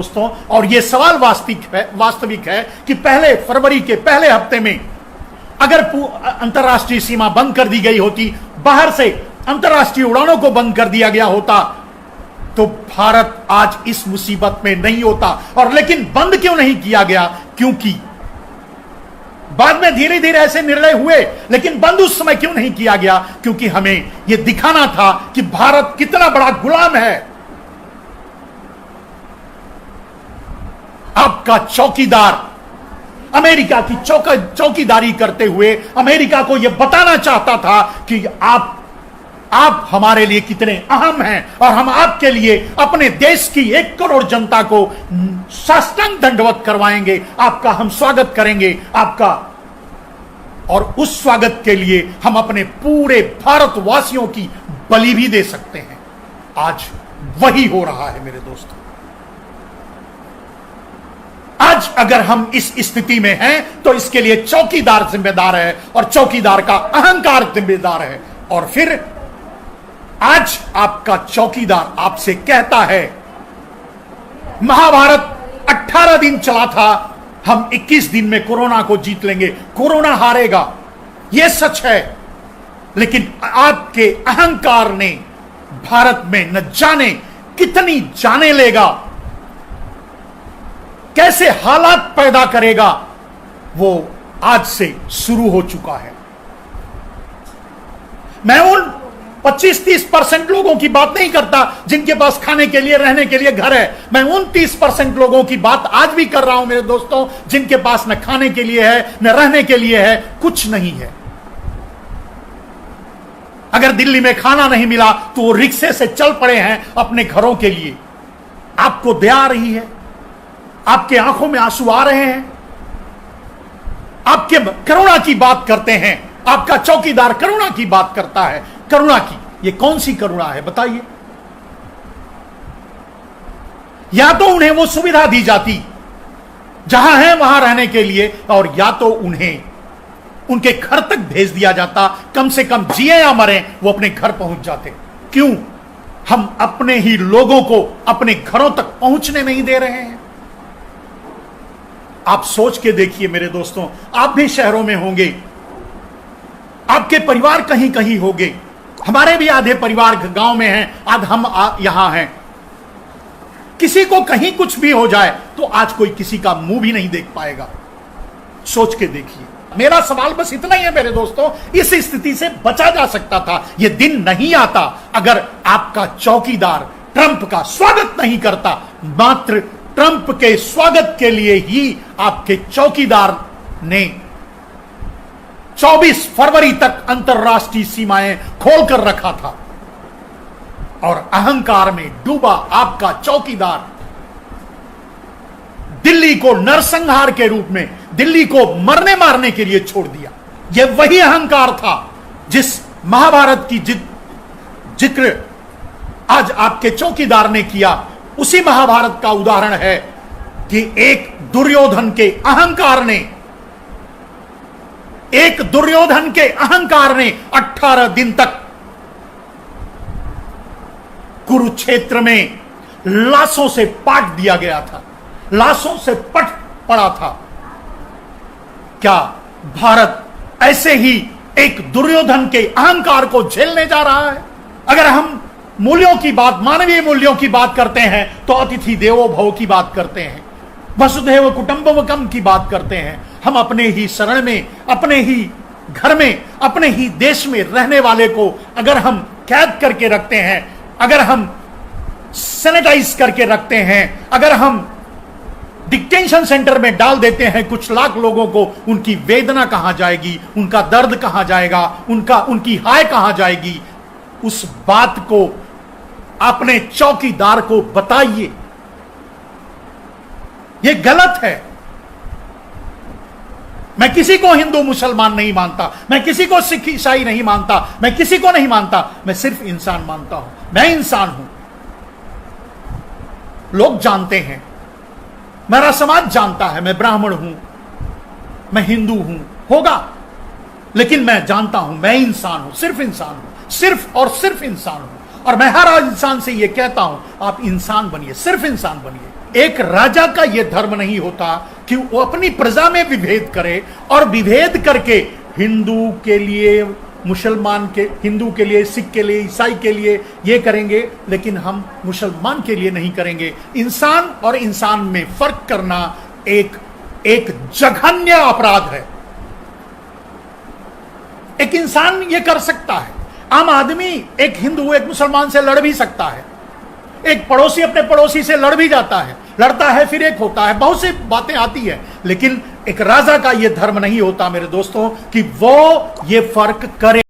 दोस्तों, और यह सवाल वास्तविक है कि पहले फरवरी के पहले हफ्ते में अगर अंतर्राष्ट्रीय सीमा बंद कर दी गई होती, बाहर से अंतर्राष्ट्रीय उड़ानों को बंद कर दिया गया होता, तो भारत आज इस मुसीबत में नहीं होता। और लेकिन बंद क्यों नहीं किया गया? क्योंकि बाद में धीरे धीरे ऐसे निर्णय हुए, लेकिन बंद उस समय क्यों नहीं किया गया? क्योंकि हमें यह दिखाना था कि भारत कितना बड़ा गुलाम है। आपका चौकीदार अमेरिका की चौकीदारी करते हुए अमेरिका को यह बताना चाहता था कि आप हमारे लिए कितने अहम हैं और हम आपके लिए अपने देश की 1 करोड़ जनता को साष्टांग दंडवत करवाएंगे, आपका हम स्वागत करेंगे आपका। और उस स्वागत के लिए हम अपने पूरे भारतवासियों की बलि भी दे सकते हैं। आज वही हो रहा है मेरे दोस्तों। आज अगर हम इस स्थिति में हैं तो इसके लिए चौकीदार जिम्मेदार है और चौकीदार का अहंकार जिम्मेदार है। और फिर आज आपका चौकीदार आपसे कहता है, महाभारत 18 दिन चला था, हम 21 दिन में कोरोना को जीत लेंगे, कोरोना हारेगा, यह सच है। लेकिन आपके अहंकार ने भारत में न जाने कितनी जाने लेगा, कैसे हालात पैदा करेगा, वो आज से शुरू हो चुका है। मैं उन 25-30% लोगों की बात नहीं करता जिनके पास खाने के लिए रहने के लिए घर है। मैं उन 30% लोगों की बात आज भी कर रहा हूं मेरे दोस्तों, जिनके पास न खाने के लिए है न रहने के लिए है, कुछ नहीं है। अगर दिल्ली में खाना नहीं मिला तो वो रिक्शे से चल पड़े हैं अपने घरों के लिए। आपको दया आ रही है, आपके आंखों में आंसू आ रहे हैं, आपके करुणा की बात करते हैं, आपका चौकीदार करुणा की बात करता है। करुणा की ये कौन सी करुणा है बताइए? या तो उन्हें वो सुविधा दी जाती जहां है वहां रहने के लिए, और या तो उन्हें उनके घर तक भेज दिया जाता, कम से कम जिए या मरे वो अपने घर पहुंच जाते। क्यों हम अपने ही लोगों को अपने घरों तक पहुंचने नहीं दे रहे हैं? आप सोच के देखिए मेरे दोस्तों, आप भी शहरों में होंगे, आपके परिवार कहीं कहीं होंगे, हमारे भी आधे परिवार गांव में हैं, आध हम यहां हैं। किसी को कहीं कुछ भी हो जाए तो आज कोई किसी का मुंह भी नहीं देख पाएगा। सोच के देखिए। मेरा सवाल बस इतना ही है मेरे दोस्तों, इस स्थिति से बचा जा सकता था। यह दिन नहीं आता अगर आपका चौकीदार ट्रंप का स्वागत नहीं करता। मात्र ट्रंप के स्वागत के लिए ही आपके चौकीदार ने 24 फरवरी तक अंतर्राष्ट्रीय सीमाएं खोलकर रखा था। और अहंकार में डूबा आपका चौकीदार दिल्ली को नरसंहार के रूप में, दिल्ली को मरने मारने के लिए छोड़ दिया। यह वही अहंकार था जिस महाभारत की जिक्र आज आपके चौकीदार ने किया। उसी महाभारत का उदाहरण है कि एक दुर्योधन के अहंकार ने 18 दिन तक कुरुक्षेत्र में लाशों से पाट दिया गया था, लाशों से पट पड़ा था। क्या भारत ऐसे ही एक दुर्योधन के अहंकार को झेलने जा रहा है? अगर हम मूल्यों की बात, मानवीय मूल्यों की बात करते हैं तो अतिथि देवो भव की बात करते हैं, वसुधैव कुटुंबकम की बात करते हैं। हम अपने ही शरण में, अपने ही घर में, अपने ही देश में रहने वाले को अगर हम कैद करके रखते हैं, अगर हम सैनिटाइज करके रखते हैं, अगर हम डिटेंशन सेंटर में डाल देते हैं कुछ लाख लोगों को, उनकी वेदना कहां जाएगी, उनका दर्द कहां जाएगा, उनकी हाय कहां जाएगी? उस बात को अपने चौकीदार को बताइए। यह गलत है। मैं किसी को हिंदू मुसलमान नहीं मानता, मैं किसी को सिख ईसाई नहीं मानता, मैं किसी को नहीं मानता, मैं सिर्फ इंसान मानता हूं। मैं इंसान हूं, लोग जानते हैं, मेरा समाज जानता है, मैं ब्राह्मण हूं, मैं हिंदू हूं, होगा, लेकिन मैं जानता हूं मैं इंसान हूं, सिर्फ इंसान हूं, सिर्फ और सिर्फ इंसान हूं। और मैं हर इंसान से यह कहता हूं, आप इंसान बनिए, सिर्फ इंसान बनिए। एक राजा का यह धर्म नहीं होता कि वो अपनी प्रजा में विभेद करे और विभेद करके हिंदू के लिए, मुसलमान के, हिंदू के लिए, सिख के लिए, ईसाई के लिए ये करेंगे, लेकिन हम मुसलमान के लिए नहीं करेंगे। इंसान और इंसान में फर्क करना एक जघन्य अपराध है। एक इंसान ये कर सकता है, आम आदमी एक हिंदू एक मुसलमान से लड़ भी सकता है, एक पड़ोसी अपने पड़ोसी से लड़ भी जाता है, लड़ता है फिर एक होता है, बहुत सी बातें आती है, लेकिन एक राजा का यह धर्म नहीं होता मेरे दोस्तों कि वो ये फर्क करे।